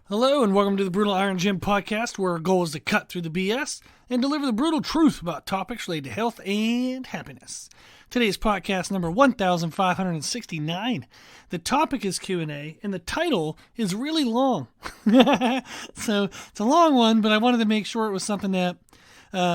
Hello and welcome to the Brutal Iron Gym podcast, where our goal is to cut through the BS and deliver the brutal truth about topics related to health and happiness. Today's podcast number 1569. The topic is Q&A and the title is really long. So it's a long one, but I wanted to make sure it was something that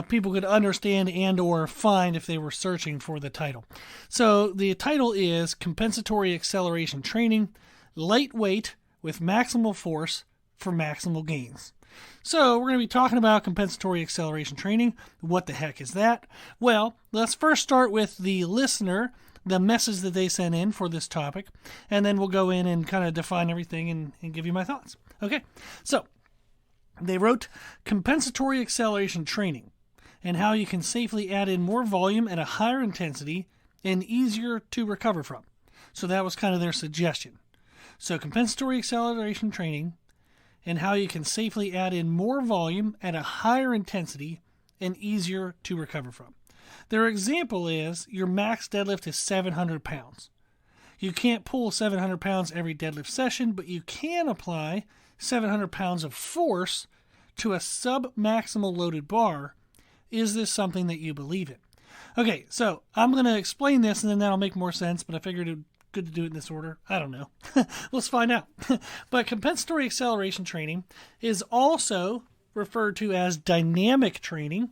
people could understand and or find if they were searching for the title. So the title is Compensatory Acceleration Training, Lightweight with Maximal Force for Maximal Gains. So we're going to be talking about compensatory acceleration training. What the heck is that? Well, let's first start with the listener, the message that they sent in for this topic, and then we'll go in and kind of define everything and give you my thoughts. Okay, so they wrote compensatory acceleration training and how you can safely add in more volume at a higher intensity and easier to recover from. So that was kind of their suggestion. So compensatory acceleration training and how you can safely add in more volume at a higher intensity and easier to recover from. Their example is your max deadlift is 700 pounds. You can't pull 700 pounds every deadlift session, but you can apply 700 pounds of force to a sub-maximal loaded bar. Is this something that you believe in? Okay, so I'm going to explain this and then that'll make more sense, but I figured it good to do it in this order. I don't know. Let's find out. But compensatory acceleration training is also referred to as dynamic training,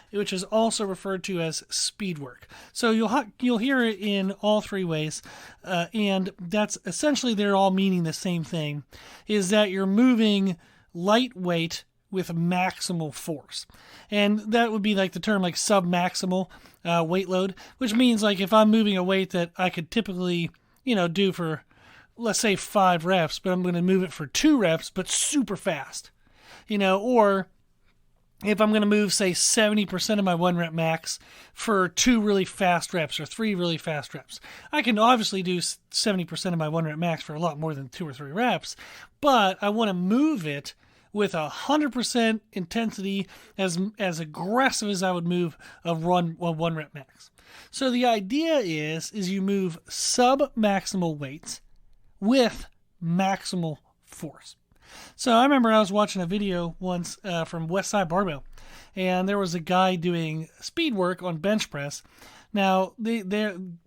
which is also referred to as speed work. So you'll hear it in all three ways, and that's essentially they're all meaning the same thing, is that you're moving lightweight with maximal force. And that would be like the term like sub-maximal weight load, which means like if I'm moving a weight that I could typically do for, let's say 5 reps, but I'm going to move it for 2 reps, but super fast, or if I'm going to move, say 70% of my 1 rep max for 2 really fast reps or 3 really fast reps. I can obviously do 70% of my 1 rep max for a lot more than 2 or 3 reps, but I want to move it with 100% intensity as aggressive as I would move a 1 rep max. So the idea is you move sub-maximal weights with maximal force. So I remember I was watching a video once from Westside Barbell, and there was a guy doing speed work on bench press. Now,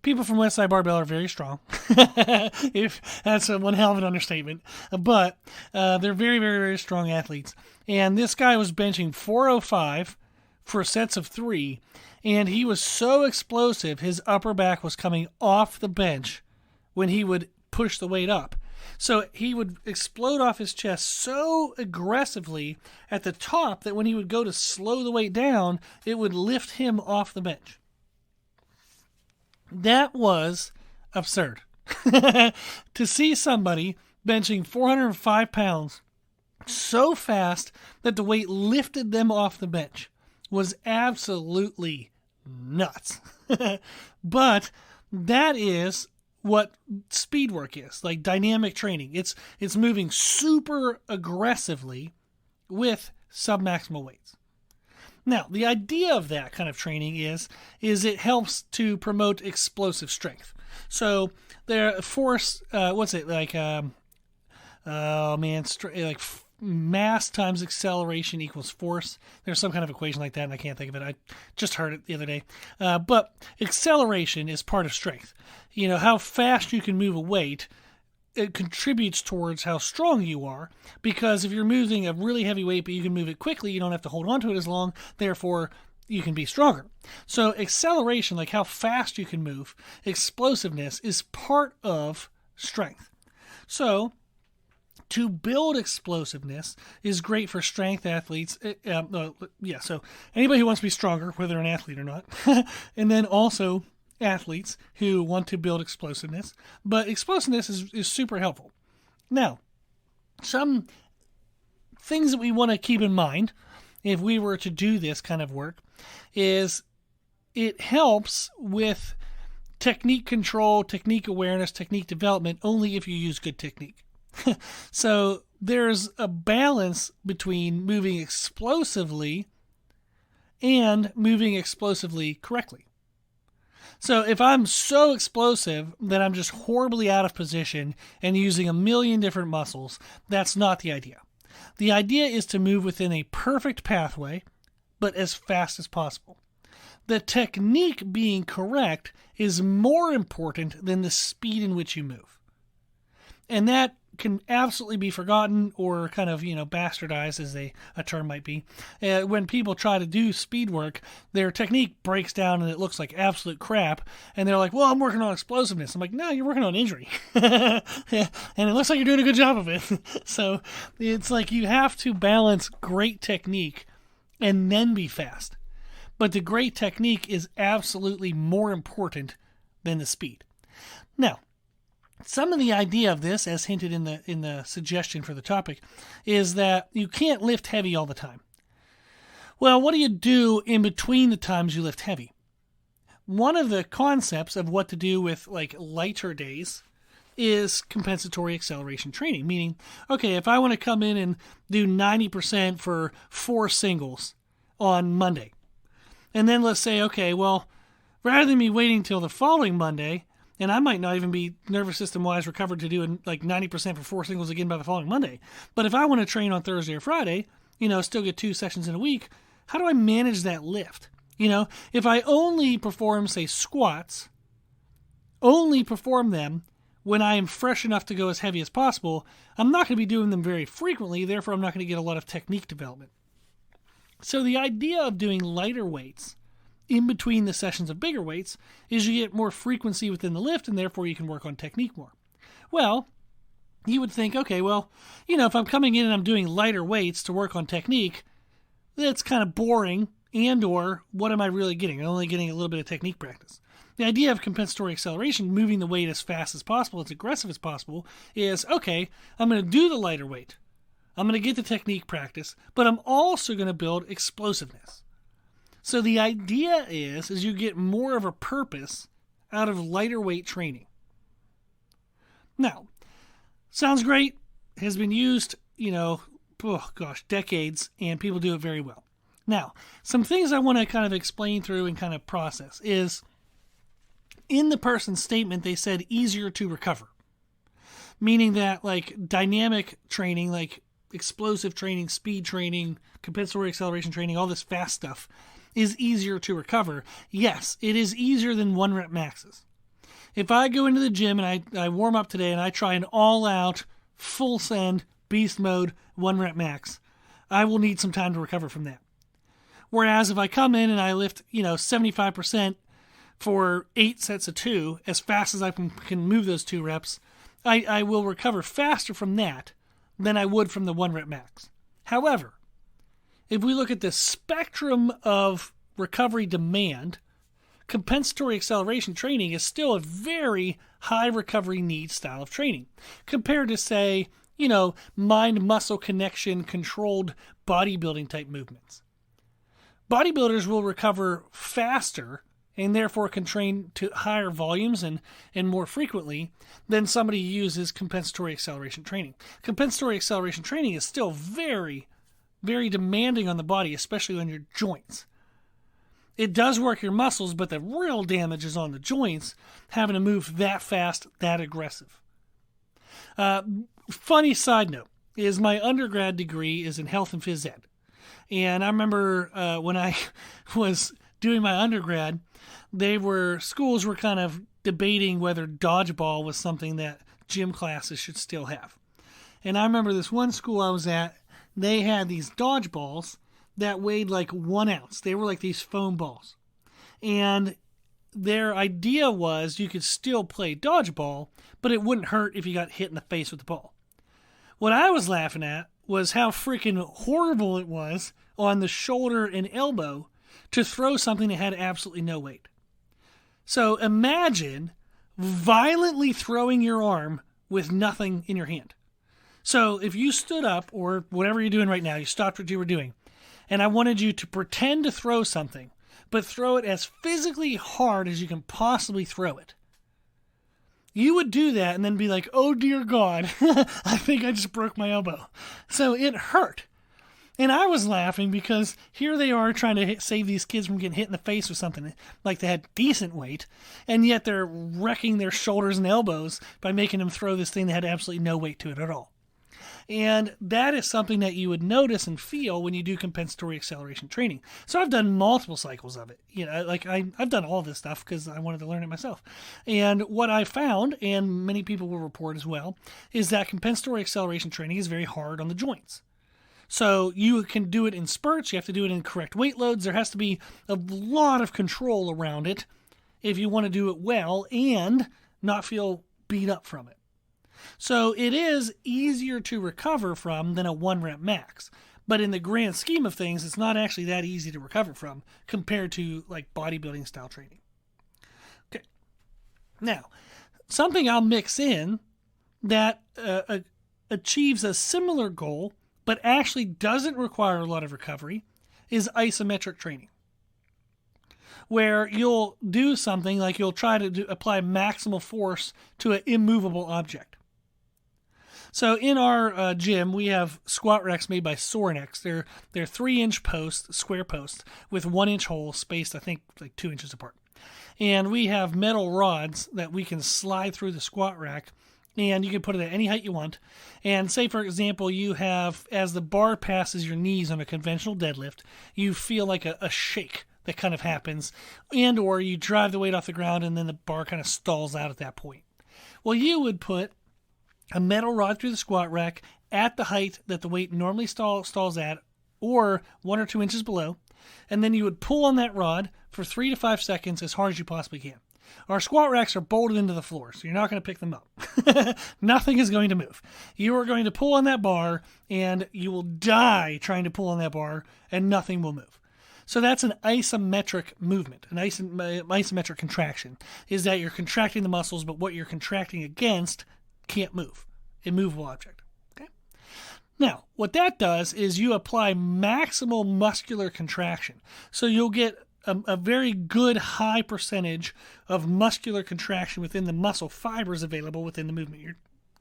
people from Westside Barbell are very strong, if that's one hell of an understatement, but they're very, very, very strong athletes. And this guy was benching 405 for sets of 3, and he was so explosive, his upper back was coming off the bench when he would push the weight up. So he would explode off his chest so aggressively at the top that when he would go to slow the weight down, it would lift him off the bench. That was absurd. To see somebody benching 405 pounds so fast that the weight lifted them off the bench was absolutely nuts. But that is what speed work is, like dynamic training. It's moving super aggressively with submaximal weights. Now, the idea of that kind of training is it helps to promote explosive strength. So there force, mass times acceleration equals force. There's some kind of equation like that, and I can't think of it. I just heard it the other day. But acceleration is part of strength. How fast you can move a weight, it contributes towards how strong you are, because if you're moving a really heavy weight but you can move it quickly, you don't have to hold on to it as long, therefore you can be stronger. So acceleration, like how fast you can move, explosiveness is part of strength. So to build explosiveness is great for strength athletes. So anybody who wants to be stronger, whether they're an athlete or not, and then also athletes who want to build explosiveness. But explosiveness is super helpful. Now, some things that we want to keep in mind if we were to do this kind of work is it helps with technique control, technique awareness, technique development only if you use good technique. So there's a balance between moving explosively and moving explosively correctly. So if I'm so explosive that I'm just horribly out of position and using a million different muscles, that's not the idea. The idea is to move within a perfect pathway, but as fast as possible. The technique being correct is more important than the speed in which you move. And that can absolutely be forgotten or kind of, bastardized, as a term might be. When people try to do speed work, their technique breaks down and it looks like absolute crap. And they're like, well, I'm working on explosiveness. I'm like, no, you're working on injury. And it looks like you're doing a good job of it. So it's like you have to balance great technique and then be fast. But the great technique is absolutely more important than the speed. Now, some of the idea of this, as hinted in the suggestion for the topic, is that you can't lift heavy all the time. Well, what do you do in between the times you lift heavy? One of the concepts of what to do with like lighter days is compensatory acceleration training, meaning, okay, if I want to come in and do 90% for 4 singles on Monday, and then let's say, okay, well, rather than me waiting till the following Monday, and I might not even be nervous system-wise recovered to do like 90% for 4 singles again by the following Monday. But if I want to train on Thursday or Friday, still get 2 sessions in a week, how do I manage that lift? If I only perform, say, squats, only perform them when I am fresh enough to go as heavy as possible, I'm not going to be doing them very frequently, therefore I'm not going to get a lot of technique development. So the idea of doing lighter weights in between the sessions of bigger weights is you get more frequency within the lift and therefore you can work on technique more. Well, you would think, okay, well, if I'm coming in and I'm doing lighter weights to work on technique, that's kind of boring, and or what am I really getting? I'm only getting a little bit of technique practice. The idea of compensatory acceleration, moving the weight as fast as possible, as aggressive as possible, is, okay, I'm going to do the lighter weight. I'm going to get the technique practice, but I'm also going to build explosiveness. So the idea is you get more of a purpose out of lighter weight training. Now, sounds great, has been used, decades, and people do it very well. Now, some things I want to kind of explain through and kind of process is, in the person's statement, they said easier to recover. Meaning that like dynamic training, like explosive training, speed training, compensatory acceleration training, all this fast stuff, is easier to recover. Yes, it is easier than 1 rep maxes. If I go into the gym and I warm up today and I try an all-out, full send, beast mode, 1 rep max, I will need some time to recover from that. Whereas if I come in and I lift, 75% for 8 sets of 2, as fast as I can move those 2 reps, I will recover faster from that than I would from the 1 rep max. However, if we look at the spectrum of recovery demand, compensatory acceleration training is still a very high recovery need style of training compared to, say, mind-muscle connection controlled bodybuilding type movements. Bodybuilders will recover faster and therefore can train to higher volumes and more frequently than somebody who uses compensatory acceleration training. Compensatory acceleration training is still very, very demanding on the body, especially on your joints. It does work your muscles, but the real damage is on the joints, having to move that fast, that aggressive. Funny side note is my undergrad degree is in health and phys ed. And I remember when I was doing my undergrad, schools were kind of debating whether dodgeball was something that gym classes should still have. And I remember this one school I was at, they had these dodgeballs that weighed like 1 ounce. They were like these foam balls. And their idea was you could still play dodgeball, but it wouldn't hurt if you got hit in the face with the ball. What I was laughing at was how freaking horrible it was on the shoulder and elbow to throw something that had absolutely no weight. So imagine violently throwing your arm with nothing in your hand. So if you stood up, or whatever you're doing right now, you stopped what you were doing, and I wanted you to pretend to throw something, but throw it as physically hard as you can possibly throw it. You would do that and then be like, oh dear God, I think I just broke my elbow. So it hurt. And I was laughing because here they are trying to save these kids from getting hit in the face with something like they had decent weight, and yet they're wrecking their shoulders and elbows by making them throw this thing that had absolutely no weight to it at all. And that is something that you would notice and feel when you do compensatory acceleration training. So I've done multiple cycles of it. I've done all this stuff because I wanted to learn it myself. And what I found, and many people will report as well, is that compensatory acceleration training is very hard on the joints. So you can do it in spurts. You have to do it in correct weight loads. There has to be a lot of control around it if you want to do it well and not feel beat up from it. So it is easier to recover from than a 1-rep max. But in the grand scheme of things, it's not actually that easy to recover from compared to like bodybuilding style training. Okay. Now, something I'll mix in that achieves a similar goal but actually doesn't require a lot of recovery is isometric training, where you'll do something like you'll try to apply maximal force to an immovable object. So in our gym, we have squat racks made by Sorinex. They're 3-inch posts, square posts, with 1-inch holes spaced, I think, like 2 inches apart. And we have metal rods that we can slide through the squat rack, and you can put it at any height you want. And say, for example, you have, as the bar passes your knees on a conventional deadlift, you feel like a shake that kind of happens, and or you drive the weight off the ground and then the bar kind of stalls out at that point. Well, you would put a metal rod through the squat rack at the height that the weight normally stalls at, or 1 or 2 inches below, and then you would pull on that rod for 3 to 5 seconds as hard as you possibly can. Our squat racks are bolted into the floor, so you're not going to pick them up. Nothing is going to move. You are going to pull on that bar, and you will die trying to pull on that bar, and nothing will move. So that's an isometric movement, an isometric contraction, is that you're contracting the muscles, but what you're contracting against can't move. Immovable object. Okay. Now, what that does is you apply maximal muscular contraction. So you'll get a very good high percentage of muscular contraction within the muscle fibers available within the movement you're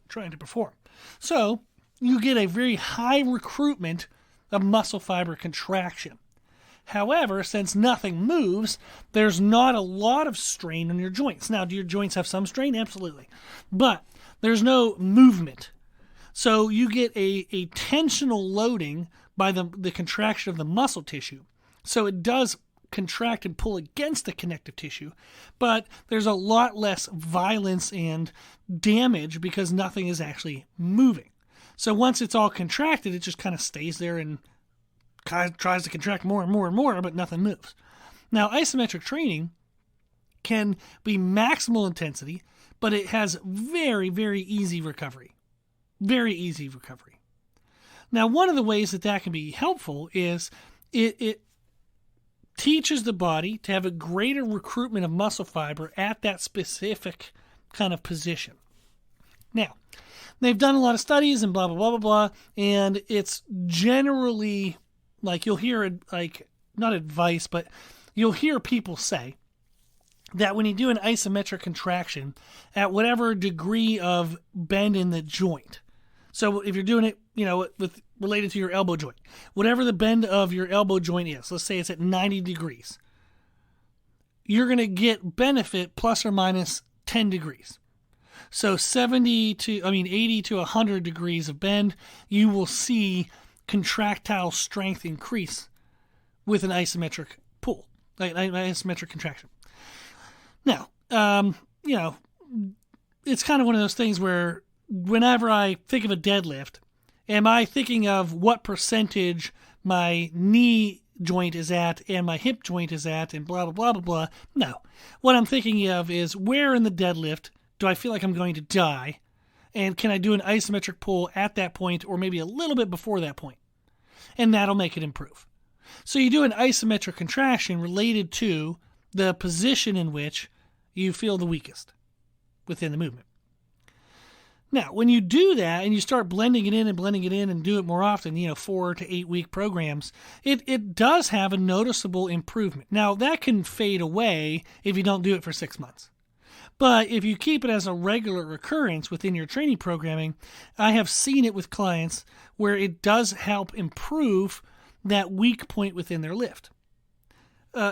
trying to perform. So you get a very high recruitment of muscle fiber contraction. However, since nothing moves, there's not a lot of strain on your joints. Now, do your joints have some strain? Absolutely. But there's no movement. So you get a tensional loading by the contraction of the muscle tissue. So it does contract and pull against the connective tissue, but there's a lot less violence and damage because nothing is actually moving. So once it's all contracted, it just kind of stays there and tries to contract more and more and more, but nothing moves. Now, isometric training can be maximal intensity, but it has very, very easy recovery. Very easy recovery. Now, one of the ways that can be helpful is it teaches the body to have a greater recruitment of muscle fiber at that specific kind of position. Now, they've done a lot of studies and blah, blah, blah, blah, blah, and it's generally, like, you'll hear, like, not advice, but you'll hear people say that when you do an isometric contraction at whatever degree of bend in the joint, so if you're doing it, related to your elbow joint, whatever the bend of your elbow joint is, let's say it's at 90 degrees, you're going to get benefit plus or minus 10 degrees. So 80 to 100 degrees of bend, you will see contractile strength increase with an isometric pull, like an isometric contraction. Now, it's kind of one of those things where whenever I think of a deadlift, am I thinking of what percentage my knee joint is at and my hip joint is at and blah, blah, blah, blah, blah? No. What I'm thinking of is where in the deadlift do I feel like I'm going to die, and can I do an isometric pull at that point or maybe a little bit before that point? And that'll make it improve. So you do an isometric contraction related to the position in which you feel the weakest within the movement. Now, when you do that and you start blending it in and do it more often, 4 to 8 week programs, it does have a noticeable improvement. Now, that can fade away if you don't do it for 6 months. But if you keep it as a regular recurrence within your training programming, I have seen it with clients where it does help improve that weak point within their lift.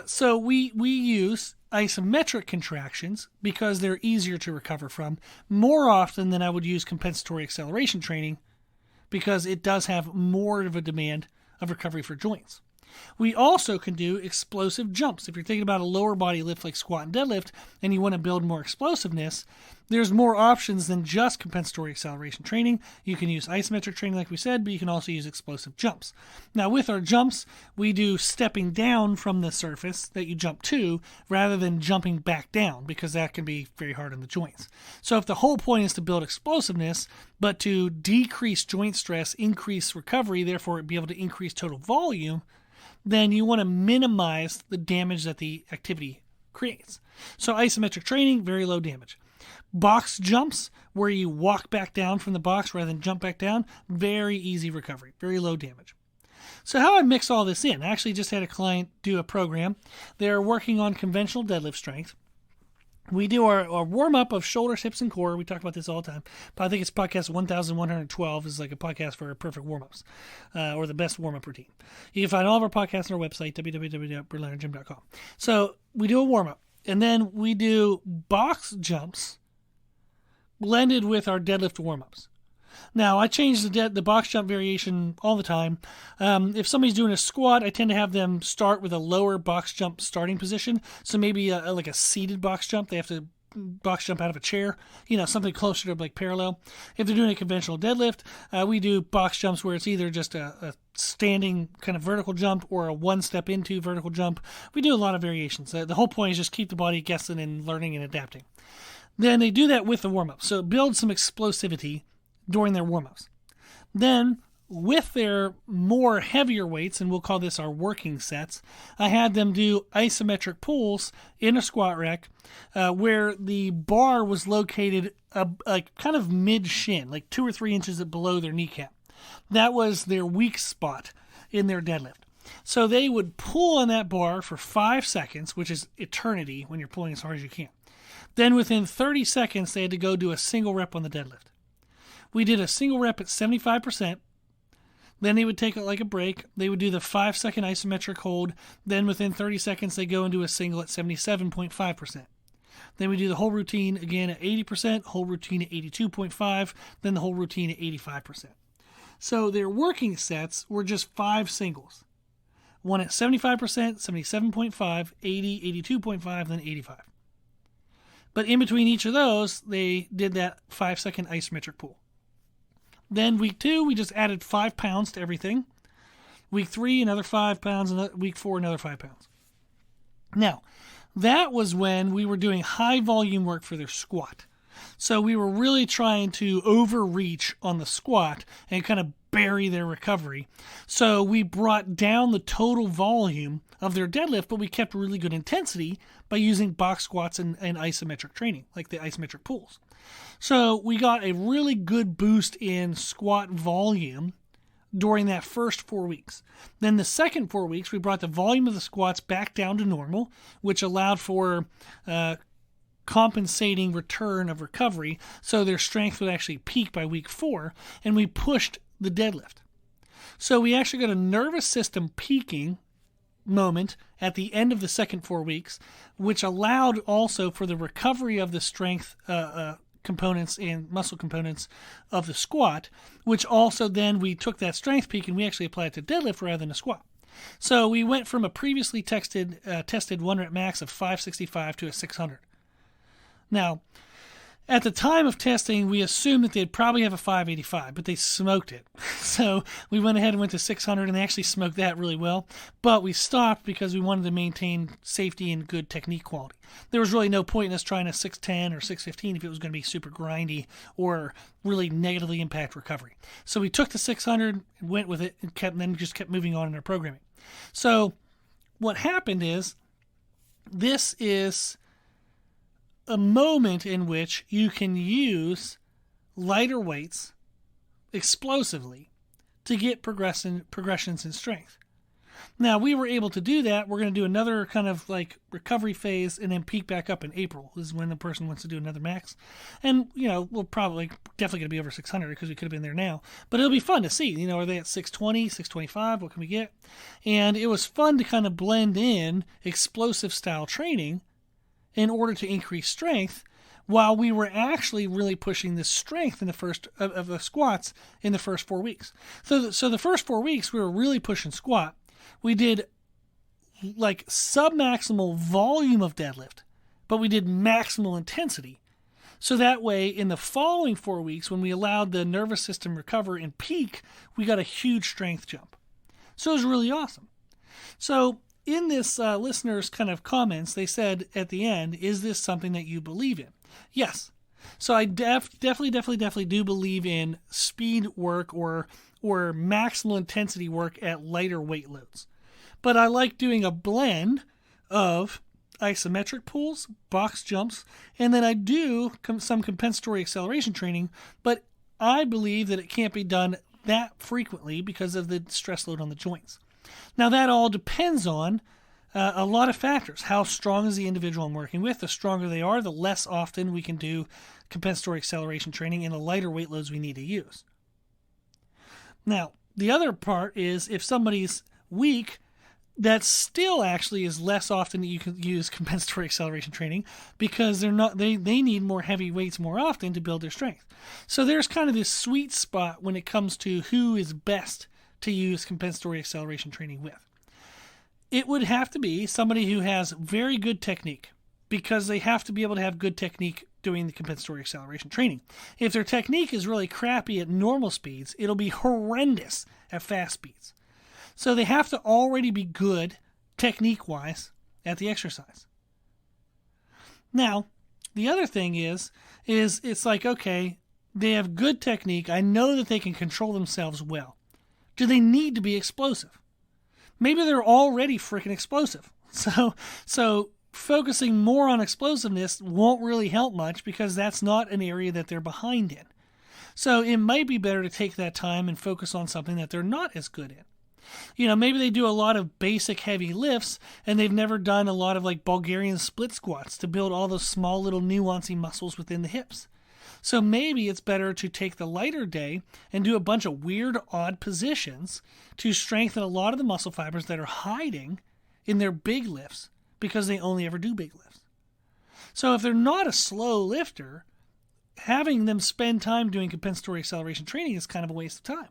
So we use isometric contractions because they're easier to recover from more often than I would use compensatory acceleration training because it does have more of a demand of recovery for joints. We also can do explosive jumps. If you're thinking about a lower body lift like squat and deadlift and you want to build more explosiveness, there's more options than just compensatory acceleration training. You can use isometric training like we said, but you can also use explosive jumps. Now with our jumps, we do stepping down from the surface that you jump to rather than jumping back down, because that can be very hard on the joints. So if the whole point is to build explosiveness, but to decrease joint stress, increase recovery, therefore be able to increase total volume, then you want to minimize the damage that the activity creates. So isometric training, very low damage. Box jumps, where you walk back down from the box rather than jump back down, very easy recovery, very low damage. So how I mix all this in, I actually just had a client do a program. They're working on conventional deadlift strength. We do our warm-up of shoulders, hips, and core. We talk about this all the time. But I think it's podcast 1112 is like a podcast for perfect warm-ups, or the best warm-up routine. You can find all of our podcasts on our website, www.brutalirongym.com. So we do a warm-up, and then we do box jumps blended with our deadlift warm-ups. Now, I change the box jump variation all the time. If somebody's doing a squat, I tend to have them start with a lower box jump starting position. So maybe like a seated box jump. They have to box jump out of a chair, something closer to like parallel. If they're doing a conventional deadlift, we do box jumps where it's either just a standing kind of vertical jump or a one step into vertical jump. We do a lot of variations. The whole point is just keep the body guessing and learning and adapting. Then they do that with the warm-up. So build some explosivity during their warm-ups. Then, with their more heavier weights, and we'll call this our working sets, I had them do isometric pulls in a squat rack where the bar was located like kind of mid-shin, like 2 or 3 inches below their kneecap. That was their weak spot in their deadlift. So they would pull on that bar for 5 seconds, which is eternity when you're pulling as hard as you can. Then within 30 seconds, they had to go do a single rep on the deadlift. We did a single rep at 75%. Then they would take like a break. They would do the 5-second isometric hold. Then within 30 seconds, they go into a single at 77.5%. Then we do the whole routine again at 80%, whole routine at 82.5%, then the whole routine at 85%. So their working sets were just 5 singles. One at 75%, 77.5%, 80, 82.5%, then 85%. But in between each of those, they did that 5-second isometric pull. Then week 2, we just added 5 pounds to everything. Week 3, another 5 pounds. And week 4, another 5 pounds. Now, that was when we were doing high volume work for their squat. So we were really trying to overreach on the squat and kind of bury their recovery. So we brought down the total volume of their deadlift, but we kept really good intensity by using box squats and isometric training, like the isometric pulls. So we got a really good boost in squat volume during that first 4 weeks. Then the second 4 weeks, we brought the volume of the squats back down to normal, which allowed for compensating return of recovery, so their strength would actually peak by week 4, and we pushed the deadlift. So we actually got a nervous system peaking moment at the end of the second 4 weeks, which allowed also for the recovery of the strength components and muscle components of the squat, which also then we took that strength peak and we actually applied it to deadlift rather than a squat. So we went from a previously tested 1 rep max of 565 to a 600. Now, at the time of testing, we assumed that they'd probably have a 585, but they smoked it. So we went ahead and went to 600, and they actually smoked that really well. But we stopped because we wanted to maintain safety and good technique quality. There was really no point in us trying a 610 or 615 if it was going to be super grindy or really negatively impact recovery. So we took the 600 and went with it and then just kept moving on in our programming. So what happened is this is a moment in which you can use lighter weights explosively to get progressions in strength. Now, we were able to do that. We're going to do another kind of like recovery phase and then peak back up in April. This is when the person wants to do another max. And, we'll definitely going to be over 600 because we could have been there now. But it'll be fun to see, are they at 620, 625? What can we get? And it was fun to kind of blend in explosive style training in order to increase strength while we were actually really pushing the strength in the first of the squats in the first 4 weeks. So the first 4 weeks we were really pushing squat. We did like sub-maximal volume of deadlift, but we did maximal intensity. So that way, in the following 4 weeks, when we allowed the nervous system recover and peak, we got a huge strength jump. So it was really awesome. So in this listener's kind of comments, they said at the end, is this something that you believe in? Yes. So I definitely do believe in speed work or maximal intensity work at lighter weight loads. But I like doing a blend of isometric pulls, box jumps, and then I do some compensatory acceleration training, but I believe that it can't be done that frequently because of the stress load on the joints. Now that all depends on a lot of factors. How strong is the individual I'm working with? The stronger they are, the less often we can do compensatory acceleration training, and the lighter weight loads we need to use. Now, the other part is if somebody's weak, that still actually is less often that you can use compensatory acceleration training because they need more heavy weights more often to build their strength. So there's kind of this sweet spot when it comes to who is best to use compensatory acceleration training with. It would have to be somebody who has very good technique, because they have to be able to have good technique doing the compensatory acceleration training. If their technique is really crappy at normal speeds, it'll be horrendous at fast speeds. So they have to already be good technique-wise at the exercise. Now, the other thing is it's like, okay, they have good technique. I know that they can control themselves well. Do they need to be explosive? Maybe they're already freaking explosive. So focusing more on explosiveness won't really help much because that's not an area that they're behind in. So it might be better to take that time and focus on something that they're not as good in. You know, maybe they do a lot of basic heavy lifts and they've never done a lot of like Bulgarian split squats to build all those small little nuancy muscles within the hips. So maybe it's better to take the lighter day and do a bunch of weird, odd positions to strengthen a lot of the muscle fibers that are hiding in their big lifts because they only ever do big lifts. So if they're not a slow lifter, having them spend time doing compensatory acceleration training is kind of a waste of time.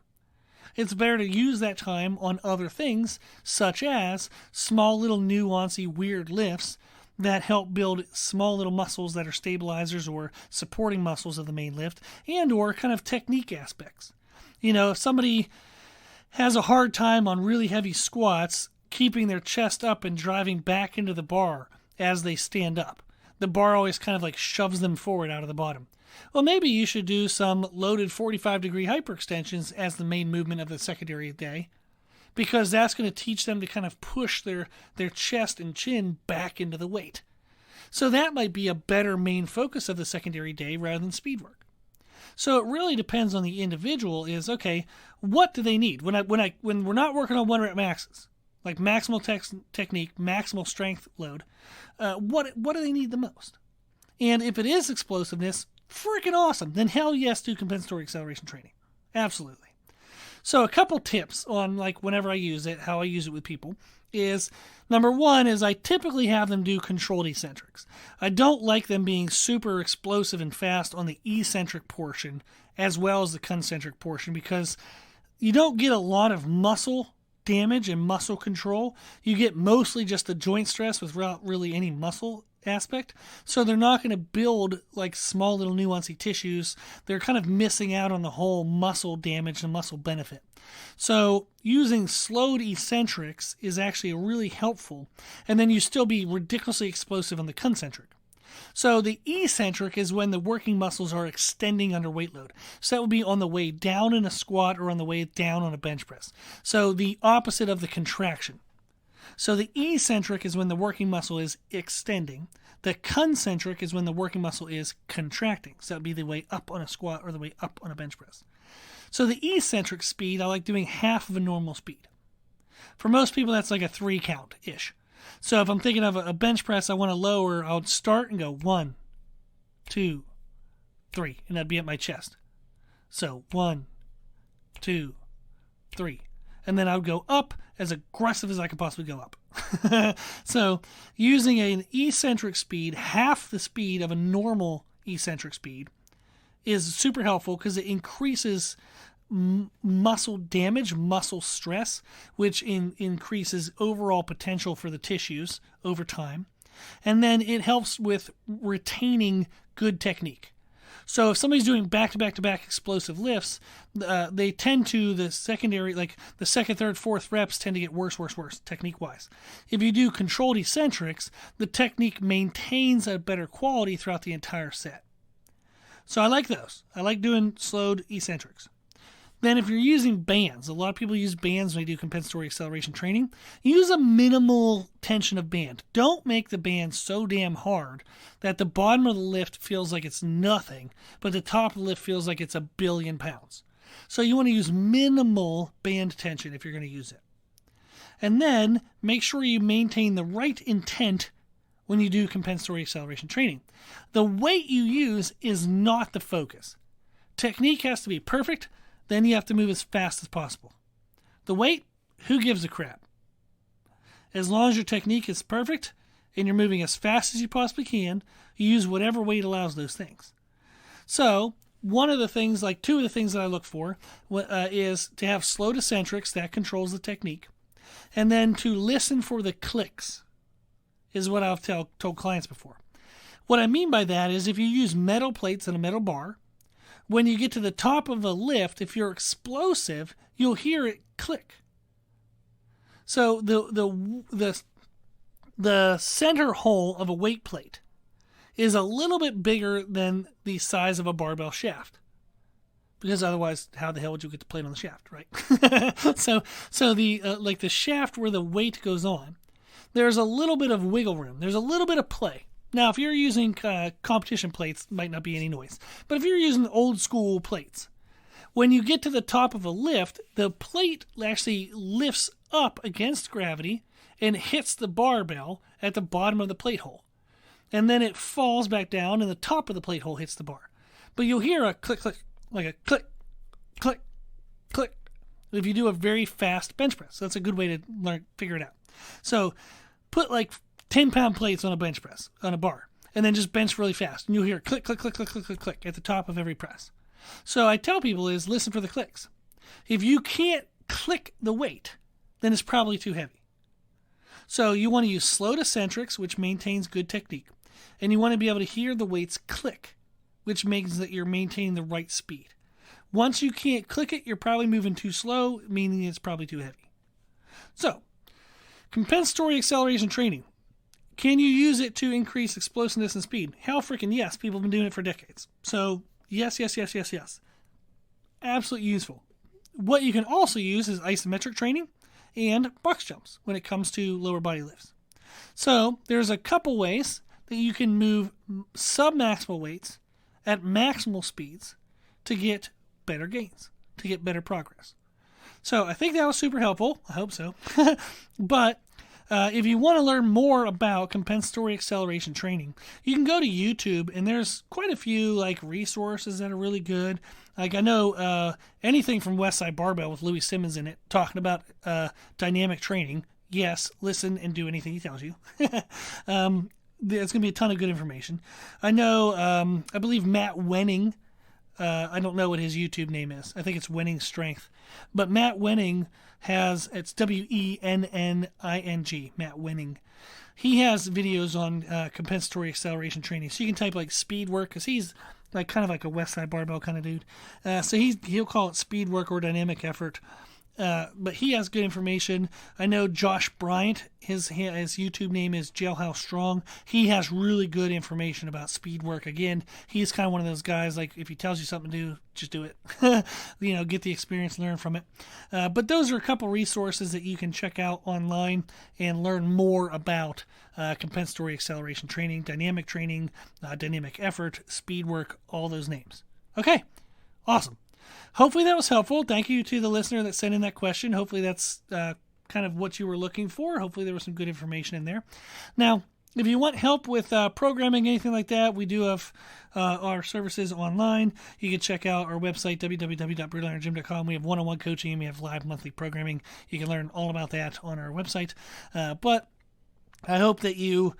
It's better to use that time on other things, such as small little nuancy weird lifts that help build small little muscles that are stabilizers or supporting muscles of the main lift, and or kind of technique aspects. You know, if somebody has a hard time on really heavy squats, keeping their chest up and driving back into the bar as they stand up. The bar always kind of like shoves them forward out of the bottom. Well, maybe you should do some loaded 45-degree hyperextensions as the main movement of the secondary day, because that's going to teach them to kind of push their chest and chin back into the weight. So that might be a better main focus of the secondary day rather than speed work. So it really depends on the individual is, okay, what do they need? When we're not working on 1 rep maxes, like maximal technique, maximal strength load, what do they need the most? And if it is explosiveness, freaking awesome. Then hell yes, do compensatory acceleration training. Absolutely. So a couple tips on like whenever I use it, how I use it with people is, number one is I typically have them do controlled eccentrics. I don't like them being super explosive and fast on the eccentric portion as well as the concentric portion, because you don't get a lot of muscle damage and muscle control. You get mostly just the joint stress without really any muscle aspect. So they're not going to build like small little nuancy tissues. They're kind of missing out on the whole muscle damage and muscle benefit. So using slowed eccentrics is actually really helpful. And then you still be ridiculously explosive on the concentric. So the eccentric is when the working muscles are extending under weight load. So that would be on the way down in a squat or on the way down on a bench press. So the opposite of the contraction. So the eccentric is when the working muscle is extending. The concentric is when the working muscle is contracting. So that would be the way up on a squat or the way up on a bench press. So the eccentric speed, I like doing half of a normal speed. For most people, that's like a 3 count-ish. So if I'm thinking of a bench press I want to lower, I would start and go 1, 2, 3, and that'd be at my chest. So 1, 2, 3. And then I would go up as aggressive as I could possibly go up. So using an eccentric speed, half the speed of a normal eccentric speed is super helpful because it increases muscle damage, muscle stress, which increases overall potential for the tissues over time. And then it helps with retaining good technique. So if somebody's doing back-to-back-to-back explosive lifts, they tend to, the secondary, like the second, third, fourth reps tend to get worse technique-wise. If you do controlled eccentrics, the technique maintains a better quality throughout the entire set. So I like those. I like doing slowed eccentrics. Then if you're using bands, a lot of people use bands when they do compensatory acceleration training. Use a minimal tension of band. Don't make the band so damn hard that the bottom of the lift feels like it's nothing, but the top of the lift feels like it's 1 billion pounds. So you want to use minimal band tension if you're going to use it. And then make sure you maintain the right intent when you do compensatory acceleration training. The weight you use is not the focus. Technique has to be perfect. Then you have to move as fast as possible. The weight, who gives a crap? As long as your technique is perfect and you're moving as fast as you possibly can, you use whatever weight allows those things. So one of the things, like two of the things that I look for is to have slowed eccentrics, that controls the technique, and then to listen for the clicks is what I've told clients before. What I mean by that is if you use metal plates and a metal bar, when you get to the top of a lift, if you're explosive, you'll hear it click. So the center hole of a weight plate is a little bit bigger than the size of a barbell shaft, because otherwise, how the hell would you get the plate on the shaft, right? so the like the shaft where the weight goes on, there's a little bit of wiggle room. There's a little bit of play. Now, if you're using competition plates, might not be any noise. But if you're using old school plates, when you get to the top of a lift, the plate actually lifts up against gravity and hits the barbell at the bottom of the plate hole. And then it falls back down and the top of the plate hole hits the bar. But you'll hear a click, click, like a click, click, click, if you do a very fast bench press. So that's a good way to figure it out. So put like 10-pound plates on a bench press, on a bar, and then just bench really fast. And you'll hear click, click, click, click, click, click, click at the top of every press. So I tell people is listen for the clicks. If you can't click the weight, then it's probably too heavy. So you want to use slowed eccentrics, which maintains good technique. And you want to be able to hear the weights click, which means that you're maintaining the right speed. Once you can't click it, you're probably moving too slow, meaning it's probably too heavy. So, compensatory acceleration training. Can you use it to increase explosiveness and speed? Hell freaking yes. People have been doing it for decades. So, yes. Absolutely useful. What you can also use is isometric training and box jumps when it comes to lower body lifts. So, there's a couple ways that you can move sub-maximal weights at maximal speeds to get better gains, to get better progress. So, I think that was super helpful. I hope so. But if you want to learn more about compensatory acceleration training, you can go to YouTube, and there's quite a few like resources that are really good. Like I know anything from Westside Barbell with Louis Simmons in it, talking about dynamic training. Yes, listen and do anything he tells you. There's going to be a ton of good information. I know, I believe Matt Wenning, I don't know what his YouTube name is. I think it's Winning Strength. But Matt Wenning has, it's Wenning, Matt Wenning. He has videos on compensatory acceleration training. So you can type like speed work, because he's like kind of like a Westside Barbell kind of dude. So he'll call it speed work or dynamic effort. But he has good information. I know Josh Bryant, his YouTube name is Jailhouse Strong. He has really good information about speed work. Again, he's kind of one of those guys, like if he tells you something to do, just do it. Get the experience, learn from it. But those are a couple resources that you can check out online and learn more about compensatory acceleration training, dynamic effort, speed work, all those names. Okay, awesome. Hopefully that was helpful. Thank you to the listener that sent in that question. Hopefully that's kind of what you were looking for. Hopefully there was some good information in there. Now, if you want help with programming, anything like that, we do have our services online. You can check out our website, www.brutalirongym.com. We have one-on-one coaching, and we have live monthly programming. You can learn all about that on our website. But I hope that you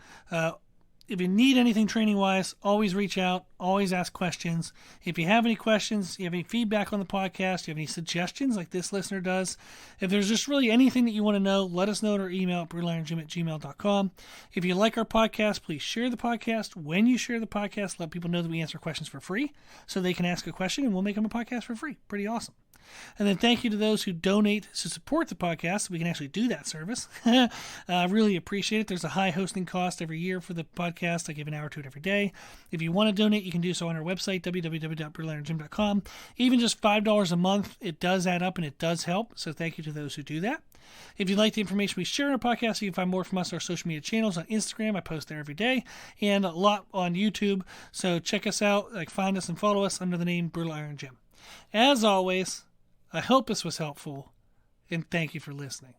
If you need anything training-wise, always reach out, always ask questions. If you have any questions, you have any feedback on the podcast, you have any suggestions like this listener does, if there's just really anything that you want to know, let us know at our email at brutalirongym@gmail.com. If you like our podcast, please share the podcast. When you share the podcast, let people know that we answer questions for free so they can ask a question and we'll make them a podcast for free. Pretty awesome. And then thank you to those who donate to support the podcast so we can actually do that service. I really appreciate it. There's a high hosting cost every year for the podcast. I give an hour to it every day. If you want to donate, you can do so on our website, www.brutalirongym.com. Even just $5 a month, it does add up and it does help. So thank you to those who do that. If you like the information we share on our podcast, you can find more from us on our social media channels. On Instagram, I post there every day, and a lot on YouTube. So check us out, find us and follow us under the name Brutal Iron Gym. As always, I hope this was helpful, and thank you for listening.